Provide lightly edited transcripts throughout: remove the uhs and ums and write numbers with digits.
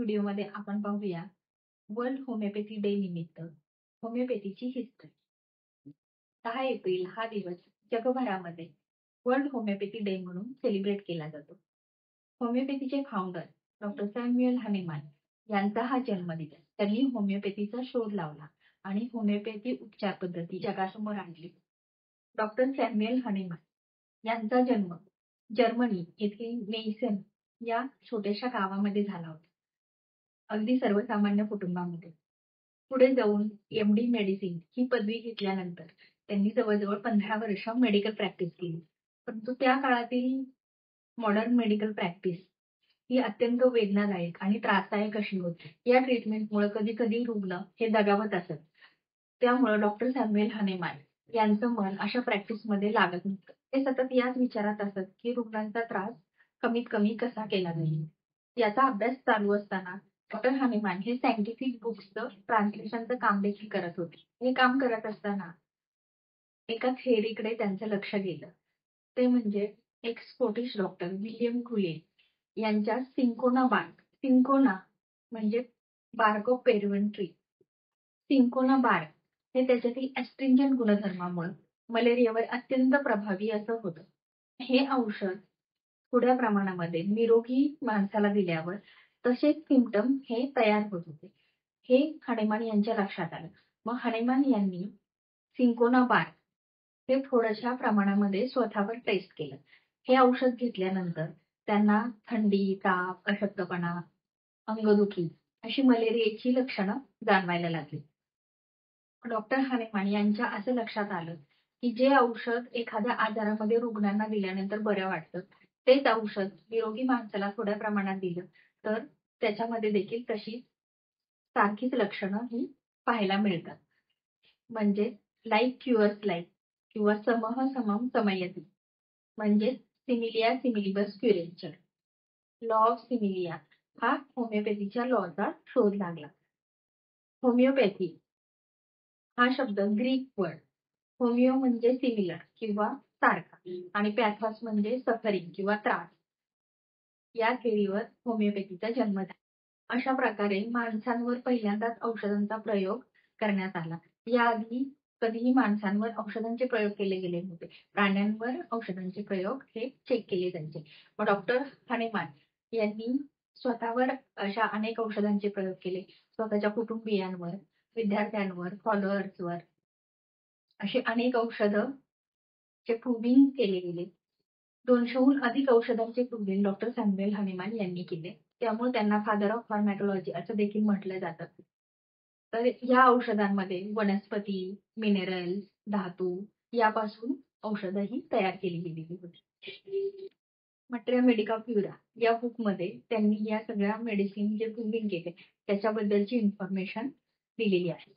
व्हिडिओमध्ये आपण पाहूया वर्ल्ड होमिओपॅथी डे निमित्त होमिओपॅथीची हिस्ट्री. 10 एप्रिल हा दिवस जगभरामध्ये वर्ल्ड होमिओपॅथी डे म्हणून सेलिब्रेट केला जातो. होमिओपॅथीचे फाउंडर डॉक्टर सॅम्युएल हनीमॅन यांचा हा जन्मदिन. त्यांनी होमिओपॅथीचा शोध लावला आणि होमिओपॅथी उपचार पद्धती जगासमोर आणली. डॉक्टर सॅम्युएल हनीमॅन यांचा जन्म जर्मनी येथील मेइसन या छोट्याशा गावामध्ये झाला होता. अगदी सर्वसामान्य कुटुंबामध्ये. पुढे जाऊन MD मेडिसिन ही पदवी घेतल्यानंतर त्यांनी जवळजवळ 15 वर्ष मेडिकल प्रॅक्टिस केली. परंतु त्या काळातील मॉडर्न मेडिकल प्रॅक्टिस ही अत्यंत वेदनादायक आणि त्रासदायक अशी होती. या ट्रीटमेंटमुळे कधी-कधी रुग्ण हे दगावत असत. त्यामुळे डॉक्टर सॅम्युएल हनीमॅन यांचं मन अशा प्रॅक्टिसमध्ये लागत नव्हतं. ते सतत याच विचारात असत की रुग्णांचा त्रास कमीत कमी कसा केला जाईल. याचा अभ्यास चालू असताना डॉक्टर हनीमॅन हे सायंटिफिक बुक्सचं ट्रान्सलेशनचं काम देखील करत होते. हे काम करत असताना एका थेअरीकडे त्यांचं लक्ष गेलं. ते म्हणजे एक स्कॉटिश डॉक्टर विलियम क्रुले यांच्या सिंकोना बार्क. सिंकोना म्हणजे बार्क ऑफ पेरिविंटरी ट्री. सिंकोना बार्क हे त्याच्यातील ॲस्ट्रिंजंट गुणधर्मामुळे मलेरियावर अत्यंत प्रभावी असं होतं. हे औषध थोड्या प्रमाणामध्ये निरोगी माणसाला दिल्यावर तसेच सिम्पटम हे तयार होत होते. हे हनीमॅन यांच्या लक्षात आलं. मग हनीमॅन यांनी सिंकोना बार्क हे थोड्याशा प्रमाणामध्ये स्वतःवर टेस्ट केलं. हे औषध घेतल्यानंतर त्यांना थंडी, ताप, अशक्तपणा, अंगदुखी अशी मलेरियाची लक्षणं जाणवायला लागली. डॉक्टर हनीमॅन यांच्या असं लक्षात आलं की जे औषध एखाद्या आजारामध्ये रुग्णांना दिल्यानंतर बरं वाटतं, तेच औषध निरोगी माणसाला थोड्या प्रमाणात दिलं तर त्याच्यामध्ये देखील तशी सारखीच लक्षणं ही पाहायला मिळतात. म्हणजे लाईक क्युअर्स लाईक किंवा समः समम समयती म्हणजे सिमिलिया सिमिलिबस क्युरेंचर. लॉ ऑफ सिमिलिया हा होमिओपॅथीच्या लॉचा शोध लागला. होमिओपॅथी हा शब्द ग्रीक वर्ड. होमिओ म्हणजे सिमिलर किंवा सारखा आणि पॅथॉस म्हणजे सफरिंग किंवा त्रास. या थेअरीवर होमिओपॅथीचा जन्म झाला. अशा प्रकारे माणसांवर पहिल्यांदाच औषधांचा प्रयोग करण्यात आला. याआधी कधीही माणसांवर औषधांचे प्रयोग केले गेले नव्हते. प्राण्यांवर औषधांचे प्रयोग हे चेक केले जायचे. मग डॉक्टर हनीमॅन यांनी स्वतःवर अशा अनेक औषधांचे प्रयोग केले. स्वतःच्या कुटुंबियांवर, विद्यार्थ्यांवर, फॉलोअर्सवर अशी अनेक औषधं चे प्रूव्हिंग केले गेले. 200हून अधिक औषधांचे प्रूव्हिंग डॉक्टर सॅम्युएल हनीमॅन यांनी केले. त्यामुळे त्यांना फादर ऑफ फार्मॅकोलॉजी असं देखील म्हटलं जातं. तर या औषधांमध्ये वनस्पती, मिनरल्स, धातू यापासून औषधंही तयार केली गेलेली होती. मटेरिया मेडिका प्युरा या बुकमध्ये त्यांनी या सगळ्या मेडिसिन जे प्रूव्हिंग केले त्याच्याबद्दलची इन्फॉर्मेशन दिलेली आहे.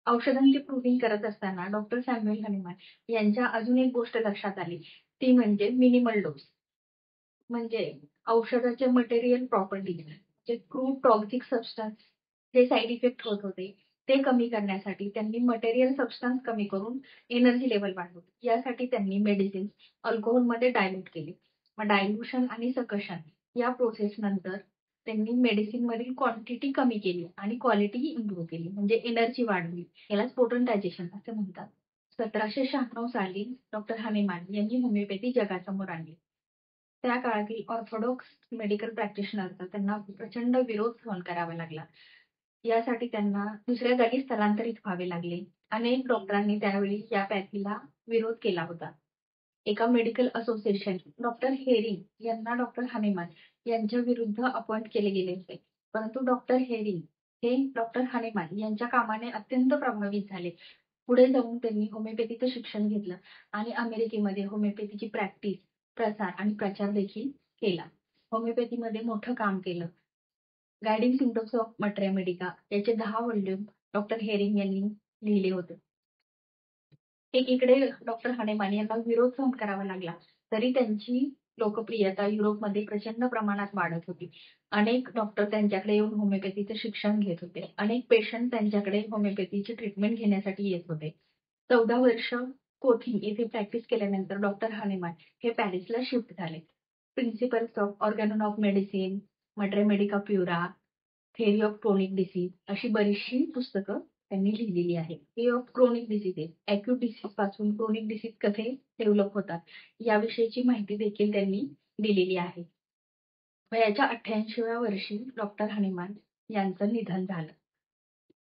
औषधांची प्रूव्हिंग करत असताना डॉक्टर सॅम्युएल हनीमॅन यांच्या अजून एक गोष्ट लक्षात आली, ती म्हणजे मिनिमल डोस. म्हणजे औषधाचे मटेरियल प्रॉपर्टीज जे क्रूड टॉक्सिक सबस्टन्स जे साईड इफेक्ट होत होते ते कमी करण्यासाठी त्यांनी मटेरियल सबस्टन्स कमी करून एनर्जी लेवल वाढवली. यासाठी त्यांनी मेडिसिन अल्कोहोलमध्ये डायल्यूट केले. मग डायल्युशन आणि सकशन या प्रोसेस नंतर त्यांनी मेडिसिन मधील क्वांटिटी कमी केली आणि क्वालिटी इम्प्रूव्ह केली. म्हणजे एनर्जी वाढवली. यालाच पोटंटायझेशन असं म्हणतात. 1796 साली डॉक्टर हनीमॅन यांनी होमिओपॅथी जगासमोर आणली. त्या काळातील ऑर्थोडॉक्स मेडिकल प्रॅक्टिशनरचा त्यांना प्रचंड विरोध सहन करावा लागला. यासाठी त्यांना दुसऱ्या जागी स्थलांतरित व्हावे लागले. अनेक डॉक्टरांनी त्यावेळी या पॅथीला विरोध केला होता. एका मेडिकल असोसिएशन डॉक्टर हेरिंग यांना डॉक्टर हनीमॅन यांच्या विरुद्ध अपॉइंट केले गेले होते. परंतु डॉक्टर हेरिंग हे डॉक्टर हनीमॅन यांच्या कामाने अत्यंत प्रभावित झाले. पुढे जाऊन त्यांनी होमिओपॅथीचं शिक्षण घेतलं आणि अमेरिकेमध्ये होमिओपॅथीची प्रॅक्टिस, प्रसार आणि प्रचार देखील केला. होमिओपॅथीमध्ये मोठं काम केलं. Guiding symptoms of materia Medica याचे 10 व्हॉल्यूम डॉक्टर हेरिंग यांनी लिहिले होते. एकीकडे डॉक्टर हनीमॅन यांना विरोध सहन करावा लागला तरी त्यांची लोकप्रियता युरोपमध्ये प्रचंड प्रमाणात वाढत होती. अनेक डॉक्टर त्यांच्याकडे येऊन होमिओपॅथीचे शिक्षण घेत होते. अनेक पेशंट त्यांच्याकडे होमिओपॅथीची ट्रीटमेंट घेण्यासाठी येत होते. 14 वर्ष कोठी येथे प्रॅक्टिस केल्यानंतर डॉक्टर हनीमॅन हे पॅरिसला शिफ्ट झाले. Principles of organon of medicine, materia medica pura theory of chronic disease अशी बरीचशी पुस्तकं त्यांनी लिहिलेली आहेत. Theory of chronic diseases, acute disease पासून क्रोनिक डिसीज कसे डेव्हलप होतात याविषयीची माहिती देखील त्यांनी दिलेली आहे. वयाच्या 88व्या वर्षी डॉक्टर हनीमान यांचं निधन झालं.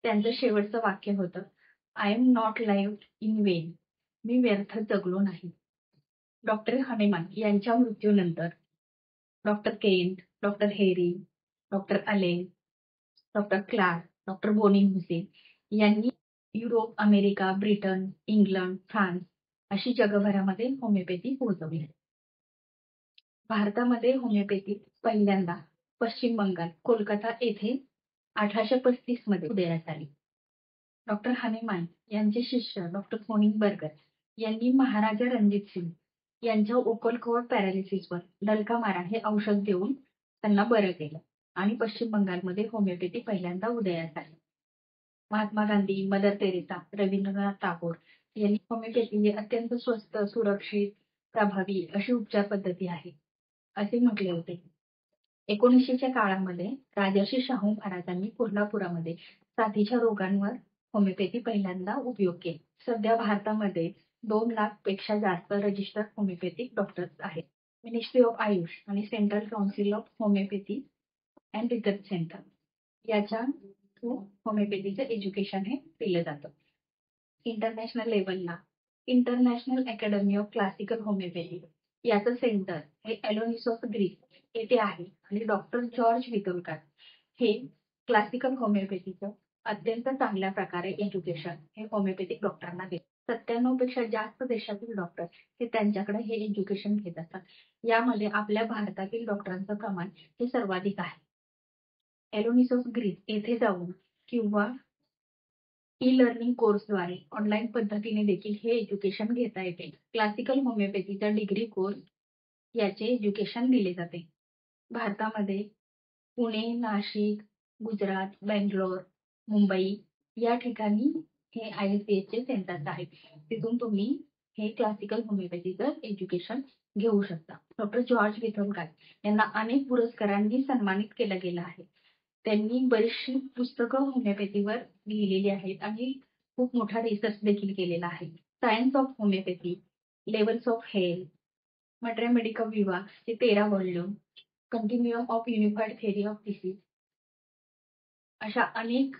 त्यांचं शेवटचं वाक्य होतं, I am not lived in vain. मी व्यर्थ जगलो नाही. डॉक्टर हनीमान यांच्या मृत्यूनंतर डॉक्टर केंट, डॉक्टर हेरी, doctor Allen, doctor Clarke, doctor Boenninghausen यांनी Europe, America, Britain, England, France अशी जगभरामध्ये होमिओपॅथी पोहोचवली. भारतामध्ये होमिओपॅथी पहिल्यांदा पश्चिम बंगाल, कोलकाता येथे 1835 मध्ये उदयास आली. डॉक्टर हनीमान यांचे शिष्य डॉक्टर होनिंगबर्गर यांनी महाराजा रणजित सिंग यांच्या ओकलकोट पॅरालिसिसवर डलका मारा हे औषध देऊन त्यांना बरं केलं आणि पश्चिम बंगालमध्ये होमिओपॅथी पहिल्यांदा उदयास आली. महात्मा गांधी, मदर तेरेसा, रवींद्रनाथ टागोर यांनी होमिओपॅथी ही अत्यंत स्वस्त, सुरक्षित, प्रभावी अशी उपचार पद्धती आहे असे म्हटले होते. 1900च्या काळामध्ये राजर्षी शाहू महाराजांनी कोल्हापुरामध्ये साथीच्या रोगांवर होमिओपॅथी पहिल्यांदा उपयोग केला. सध्या भारतामध्ये 2 लाख पेक्षा जास्त रजिस्टर्ड होमिओपॅथिक डॉक्टर्स आहेत. मिनिस्ट्री ऑफ आयुष आणि central council of homeopathy and research centre याच्या थ्रू होमिओपॅथीचं एज्युकेशन हे दिलं जातं. इंटरनॅशनल लेवलला international academy of classical homeopathy याचं सेंटर हे एलोनिस ऑफ ग्रीस येथे आहे आणि डॉक्टर जॉर्ज वितोलकर हे क्लासिकल होमिओपॅथीचं अत्यंत चांगल्या प्रकारे एज्युकेशन हे होमिओपॅथिक डॉक्टरांना देतात. 97 पेक्षा जास्त देशातील डॉक्टर हे त्यांच्याकडे हे एज्युकेशन घेत असतात. यामध्ये आपल्या भारतातील डॉक्टरांचं प्रमाण हे सर्वाधिक आहे. एलोनिस ऑफ ग्रीस येथे जाऊन किंवा ई लर्निंग कोर्सद्वारे ऑनलाईन पद्धतीने देखील हे एज्युकेशन घेता येते. क्लासिकल होमिओपॅथीचा डिग्री कोर्स याचे एज्युकेशन दिले जाते. भारतामध्ये पुणे, नाशिक, गुजरात, बेंगलोर, मुंबई या ठिकाणी हे ISCHचे सेंटर्स आहेत. तिथून तुम्ही हे क्लासिकल होमिओपॅथीचं एज्युकेशन घेऊ शकता. डॉक्टर जॉर्ज वितोलकर यांना अनेक पुरस्कारांनी सन्मानित केलं गेलं आहे. त्यांनी बरीचशी पुस्तकं होमिओपॅथीवर लिहिलेली आहेत आणि खूप मोठा रिसर्च देखील केलेला आहे. Science of homeopathy, levels of health, material medical विभाग हे 13 volume, continuum of unified theory of disease अशा अनेक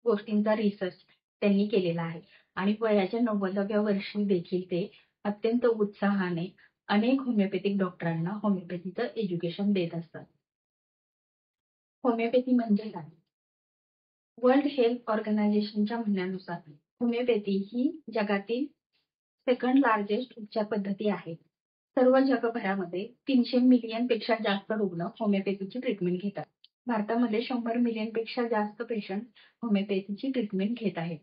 गोष्टींचा रिसर्च त्यांनी केलेला आहे आणि वयाच्या 90व्या वर्षी देखील ते अत्यंत उत्साहाने अनेक होमिओपॅथिक डॉक्टरांना होमिओपॅथीचं एज्युकेशन देत असतात. होमिओपॅथी म्हणजे काय? वर्ल्ड हेल्थ ऑर्गनायझेशनच्या म्हणण्यानुसार होमिओपॅथी ही जगातील सेकंड लार्जेस्ट उपचार पद्धती आहे. सर्व जगभरामध्ये 300 मिलियन पेक्षा जास्त रुग्ण होमिओपॅथीची ट्रीटमेंट घेतात. भारतामध्ये 100 मिलियन पेक्षा जास्त पेशंट होमिओपॅथीची ट्रीटमेंट घेत आहेत.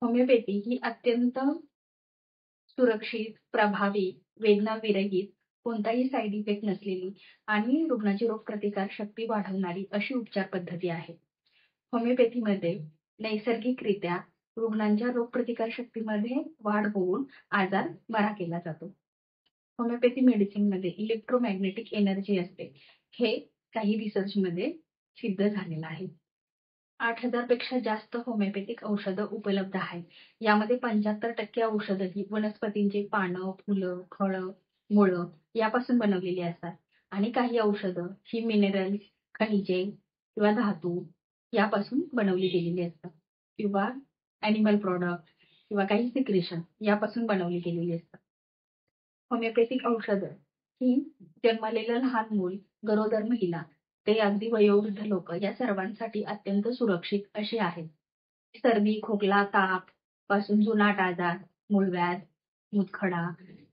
होमिओपॅथी ही अत्यंत सुरक्षित, प्रभावी, वेदनाविरहित, कोणताही साईड इफेक्ट नसलेली आणि रुग्णाची रोगप्रतिकार शक्ती वाढवणारी अशी उपचार पद्धती आहे. होमिओपॅथीमध्ये नैसर्गिकरित्या रुग्णांच्या रोगप्रतिकार शक्तीमध्ये वाढ होऊन आजार बरा केला जातो. होमिओपॅथी मेडिसिनमध्ये इलेक्ट्रोमॅग्नेटिक एनर्जी असते. हे काही रिसर्चमध्ये सिद्ध झालेलं आहे. 8,000 पेक्षा जास्त होमिओपॅथिक औषधं उपलब्ध आहेत. यामध्ये 75% औषधं ही वनस्पतींचे पानं, फुलं, फळं, मुळं यापासून बनवलेली असतात आणि काही औषधं ही मिनरल्स, खनिजे किंवा धातू यापासून बनवली गेलेली असतात किंवा ॲनिमल प्रॉडक्ट किंवा काही सिक्रेशन यापासून बनवली गेलेली असतात. होमिओपॅथिक औषधं ही जन्मलेलं लहान मूल, गरोदर महिला ते अगदी वयोवृद्ध लोक या सर्वांसाठी अत्यंत सुरक्षित अशी आहेत. सर्दी, खोकला, ताप पासून जुनाट आजार, मूळव्याध, मूतखडा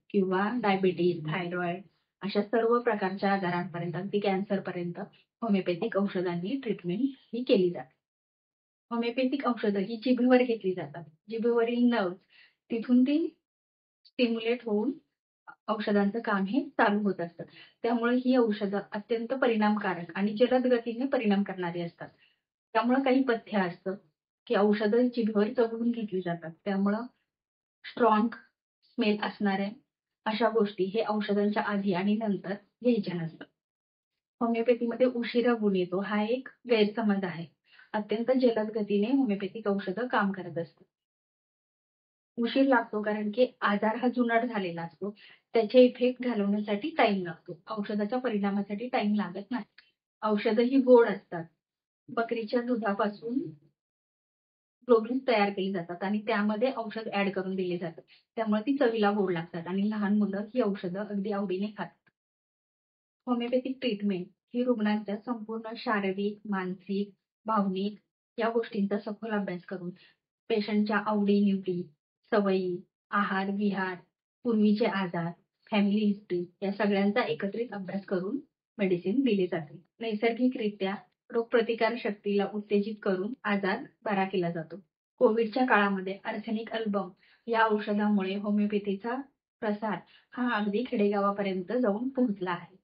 किंवा डायबिटीज, थायरॉइड अशा सर्व प्रकारच्या आजारांपर्यंत अगदी कॅन्सरपर्यंत होमिओपॅथिक औषधांनी ट्रीटमेंट ही केली जाते. होमिओपॅथिक औषधं ही जिभेवर घेतली जातात. जिभेवरील नर्व्ह तिथून ती स्टिम्युलेट होऊन औषधांचं काम हे चालू होत असतं. त्यामुळे ही औषधं अत्यंत परिणामकारक आणि जलद गतीने परिणाम करणारी असतात. त्यामुळे काही पथ्य असतं की औषधं जिभेवर चघळून घेतली जातात. त्यामुळं स्ट्रॉंग स्मेल असणाऱ्या अशा गोष्टी हे औषधांच्या आधी आणि नंतर घ्यायच्या नसतात. होमिओपॅथीमध्ये उशिरा गुण येतो हा एक गैरसमज आहे. अत्यंत जलद गतीने होमिओपॅथिक औषधं काम करत असतात. उशीर लागतो कारण की आजार हा जुनाट झालेला असतो. त्याचे इफेक्ट घालवण्यासाठी टाईम लागतो. औषधाच्या परिणामासाठी टाईम लागत नाही. औषधं ही गोड असतात. बकरीच्या दुधापासून प्रोटीन्स तयार केली जातात आणि त्यामध्ये औषध ऍड करून दिले जातात. त्यामुळे ती चवीला गोड लागतात आणि लहान मुलं ही औषधं अगदी आवडीने खातात. होमिओपॅथिक ट्रीटमेंट ही रुग्णांच्या संपूर्ण शारीरिक, मानसिक, भावनिक या गोष्टींचा सखोल अभ्यास करून पेशंटच्या आवडी-निवडी, सवयी, आहार-विहार, पूर्वीचे आजार, फॅमिली हिस्ट्री या सगळ्यांचा एकत्रित अभ्यास करून मेडिसिन दिली जाते. नैसर्गिकरित्या रोगप्रतिकार शक्तीला उत्तेजित करून आजार बरा केला जातो. कोविडच्या काळामध्ये आर्सेनिक अल्बम या औषधामुळे होमिओपॅथीचा प्रसार हा अगदी खेडेगावापर्यंत जाऊन पोहोचला आहे.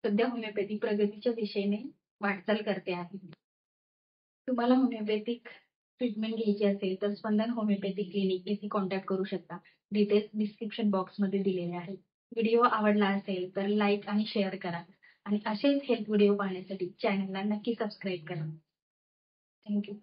सध्या होमिओपॅथी प्रगतीच्या दिशेने वाटचाल करते आहे. तुम्हाला होमिओपॅथिक ट्रीटमेंट घ्यायची असेल तर स्पंदन होमिओपॅथिक क्लिनिक येथे कॉन्टॅक्ट करू शकता. डिटेल्स डिस्क्रिप्शन बॉक्समध्ये दिलेले आहेत. व्हिडिओ आवडला असेल तर लाईक आणि शेअर करा आणि असेच हेल्थ व्हिडिओ पाहण्यासाठी चॅनलला नक्की सबस्क्राईब करा. थँक्यू.